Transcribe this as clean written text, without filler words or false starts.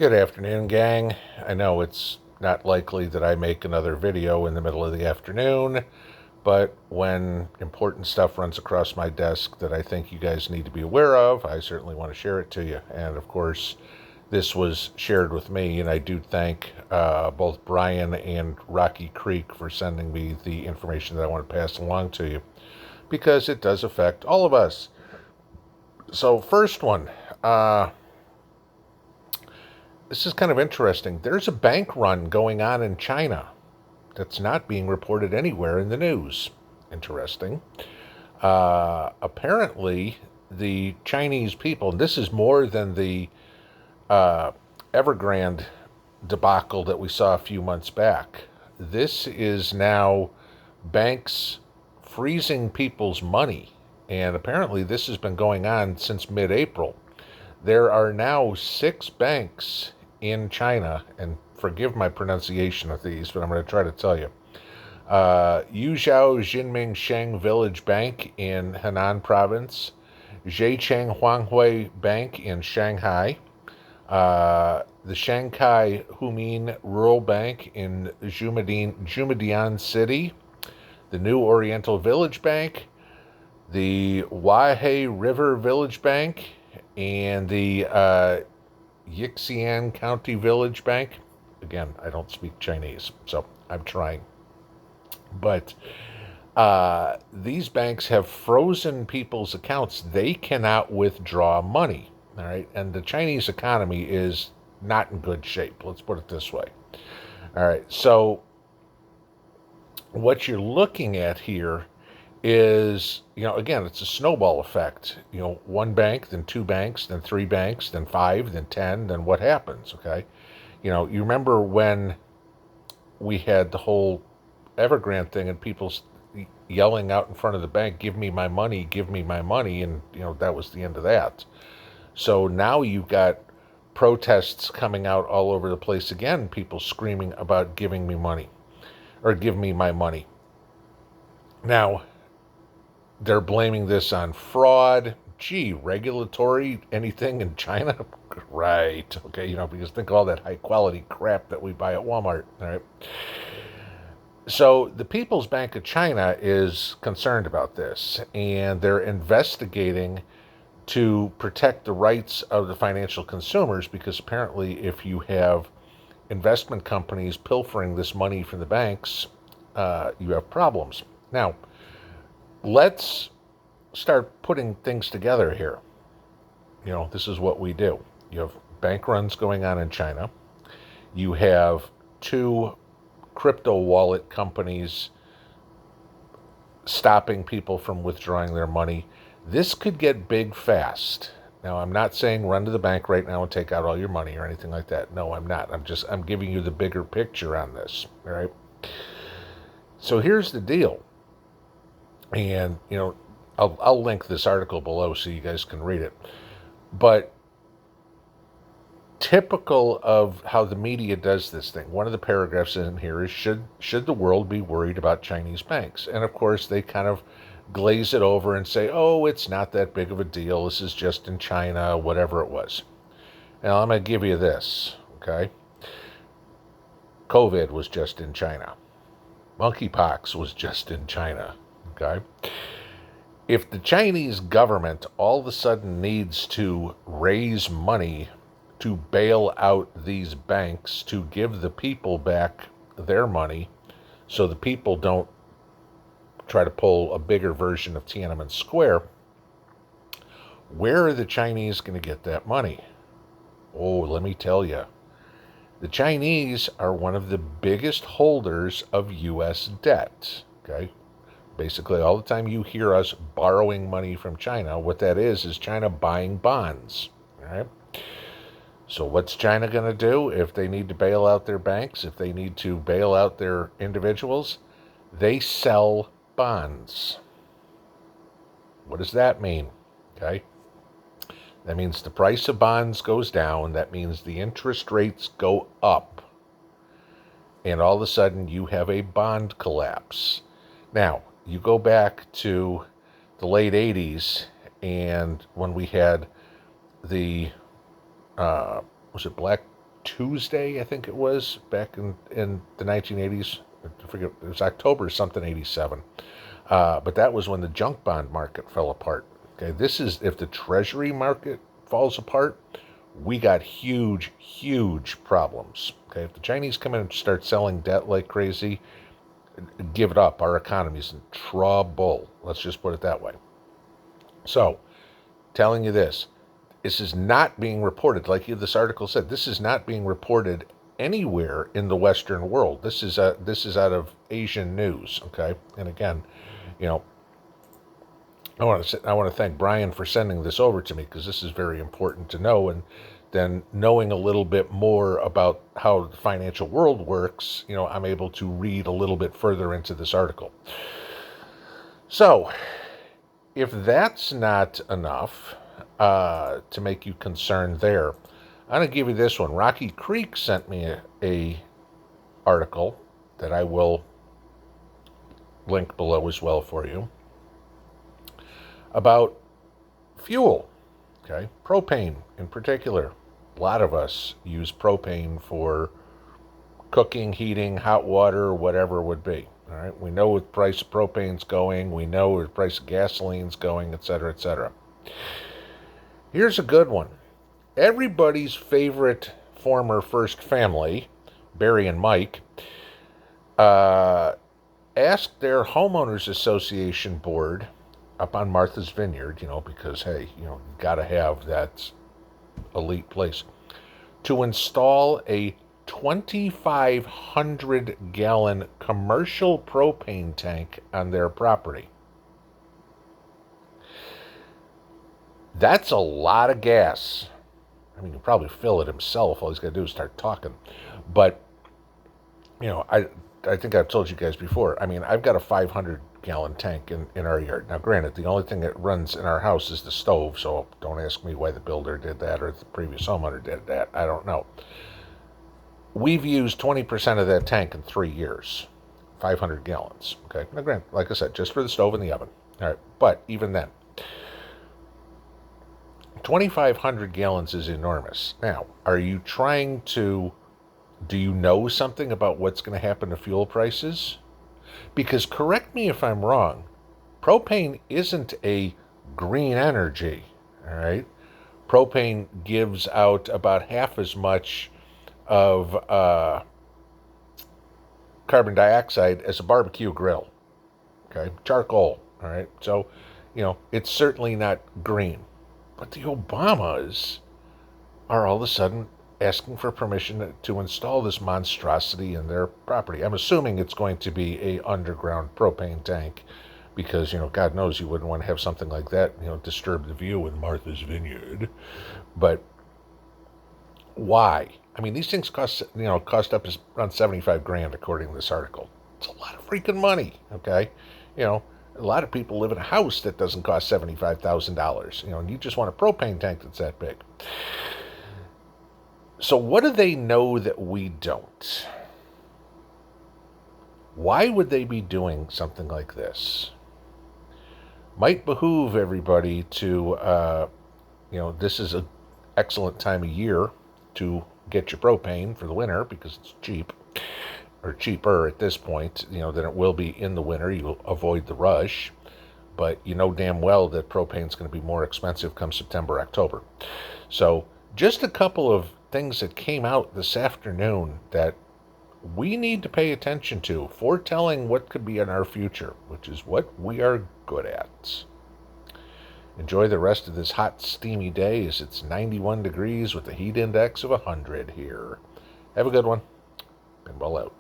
Good afternoon, gang. I know it's not likely that I make another video in the middle of the afternoon, but when important stuff runs across my desk that I think you guys need to be aware of, I certainly want to share it to you. And of course, this was shared with me, and I do thank both Brian and Rocky Creek for sending me the information that I want to pass along to you, because it does affect all of us. So, first one. This is kind of interesting. There's a bank run going on in China that's not being reported anywhere in the news. Interesting. Apparently, the Chinese people, and this is more than the Evergrande debacle that we saw a few months back. This is now banks freezing people's money, and apparently this has been going on since mid-April. There are now 6 banks in China, and forgive my pronunciation of these, but I'm going to try to tell you. Yuzhou Jinming Sheng Village Bank in Henan Province, Zhejiang Huanghui Bank in Shanghai, the Shanghai Humin Rural Bank in Jumadian City, the New Oriental Village Bank, the Huaihei River Village Bank, and the Yixian County Village Bank. Again, I don't speak Chinese, so I'm trying. But these banks have frozen people's accounts. They cannot withdraw money, all right? And the Chinese economy is not in good shape. Let's put it this way. All right, so what you're looking at here is, again, it's a snowball effect. One bank, then 2 banks, then 3 banks, then 5, then 10, then what happens, okay? You remember when we had the whole Evergrande thing and people yelling out in front of the bank, give me my money, and, that was the end of that. So now you've got protests coming out all over the place again, people screaming about giving me money, or give me my money. Now, they're blaming this on fraud. Gee, regulatory anything in China? Right. Okay, because think of all that high quality crap that we buy at Walmart. All right. So the People's Bank of China is concerned about this, and they're investigating to protect the rights of the financial consumers, because apparently if you have investment companies pilfering this money from the banks, you have problems. Now, let's start putting things together here. This is what we do. You have bank runs going on in China. You have 2 crypto wallet companies stopping people from withdrawing their money. This could get big fast. Now, I'm not saying run to the bank right now and take out all your money or anything like that. No, I'm not. I'm giving you the bigger picture on this, all right? So here's the deal. And, I'll link this article below so you guys can read it. But typical of how the media does this thing, one of the paragraphs in here is, should the world be worried about Chinese banks? And of course, they kind of glaze it over and say, oh, it's not that big of a deal. This is just in China, whatever it was. Now, I'm going to give you this, okay? COVID was just in China. Monkeypox was just in China, okay? If the Chinese government all of a sudden needs to raise money to bail out these banks, to give the people back their money so the people don't try to pull a bigger version of Tiananmen Square, where are the Chinese going to get that money? Oh, let me tell you. The Chinese are one of the biggest holders of U.S. debt, okay? Basically, all the time you hear us borrowing money from China, what that is China buying bonds, all right? So what's China going to do if they need to bail out their banks, if they need to bail out their individuals? They sell bonds. What does that mean? Okay? That means the price of bonds goes down. That means the interest rates go up. And all of a sudden you have a bond collapse. Now, you go back to the late 80s, and when we had the was it Black Tuesday, I think it was, back in the 1980s. I forget, it was October something 87. But that was when the junk bond market fell apart. Okay, this is if the treasury market falls apart, we got huge, huge problems. Okay, if the Chinese come in and start selling debt like crazy, give it up. Our economy's in trouble. Let's just put it that way. So, telling you this is not being reported. Like this article said, this is not being reported anywhere in the Western world. This is out of Asian news. Okay, and again, you know, I want to thank Brian for sending this over to me because this is very important to know. And then knowing a little bit more about how the financial world works, you know, I'm able to read a little bit further into this article. So, if that's not enough to make you concerned there, I'm going to give you this one. Rocky Creek sent me a article that I will link below as well for you about fuel, okay? Propane in particular. A lot of us use propane for cooking, heating, hot water, whatever it would be. All right, we know where the price of propane's going. We know where the price of gasoline's going, etc., etc. Here's a good one. Everybody's favorite former first family, Barry and Mike, asked their homeowners association board up on Martha's Vineyard, you know, because hey, you know, you got to have that elite place, to install a 2,500 gallon commercial propane tank on their property. That's a lot of gas. I mean, you can probably fill it himself. All he's got to do is start talking. But, you know, I think I've told you guys before. I mean, I've got a 500 gallon tank in our yard. Now, granted, the only thing that runs in our house is the stove, so don't ask me why the builder did that or the previous homeowner did that. I don't know. We've used 20% of that tank in 3 years. 500 gallons. Okay. Now, granted, like I said, just for the stove and the oven. All right. But even then, 2,500 gallons is enormous. Now, are you trying to, do you know something about what's going to happen to fuel prices? Because correct me if I'm wrong, propane isn't a green energy, all right? Propane gives out about half as much of carbon dioxide as a barbecue grill, okay? Charcoal, all right? So, you know, it's certainly not green. But the Obamas are all of a sudden asking for permission to install this monstrosity in their property. I'm assuming it's going to be a underground propane tank because, you know, God knows you wouldn't want to have something like that, you know, disturb the view in Martha's Vineyard. But why? I mean, these things cost up to around 75 grand according to this article. It's a lot of freaking money, okay? You know, a lot of people live in a house that doesn't cost $75,000, you know, and you just want a propane tank that's that big. So what do they know that we don't? Why would they be doing something like this? Might behoove everybody to, you know, this is an excellent time of year to get your propane for the winter because it's cheap, or cheaper at this point, you know, than it will be in the winter. You'll avoid the rush, but you know damn well that propane's going to be more expensive come September, October. So just a couple of things that came out this afternoon that we need to pay attention to, foretelling what could be in our future, which is what we are good at. Enjoy the rest of this hot, steamy day as it's 91 degrees with a heat index of 100 here. Have a good one. Pinball out.